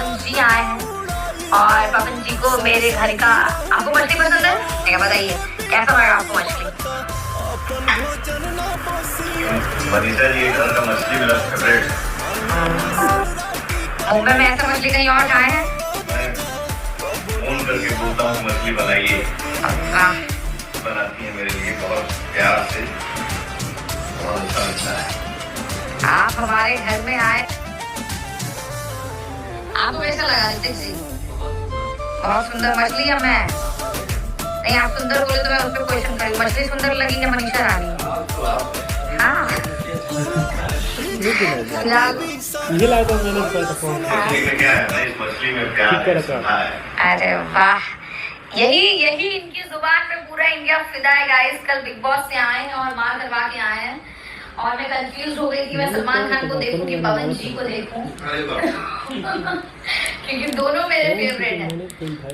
पवन जी आए हैं और पवन जी को मेरे घर का, आपको मछली पसंद है क्या, बताइए कैसा लगा आपको मछली? मनीषा जी घर का मछली मेरा फेवरेट। मुंबई में ऐसा मछली कहीं और खाए हैं? मैं फोन करके बोलता हूँ मछली बनाइए, बनाती है मेरे लिए बहुत प्यार से, बहुत अच्छा लगता है। आप हमारे घर में आए, आपको कैसा लगा ऋतिक जी? बहुत सुंदर मछली है। मैं नहीं, आप सुंदर बोले तो मैं उस पर क्वेश्चन करूँ, मछली सुंदर लगी या मनीषा रानी? हाँ मुझे लगा मैंने क्या है ना, इस मछली में प्यार है। अरे वाह, यही इनकी जुबान पे पूरा इंडिया फिदा है गाइस। कल बिग बॉस से आए हैं और मार करवा के आए हैं और मैं कंफ्यूज हो गई कि मैं सलमान खान को देखूं कि पवन जी को देखूं क्योंकि दोनों मेरे फेवरेट हैं।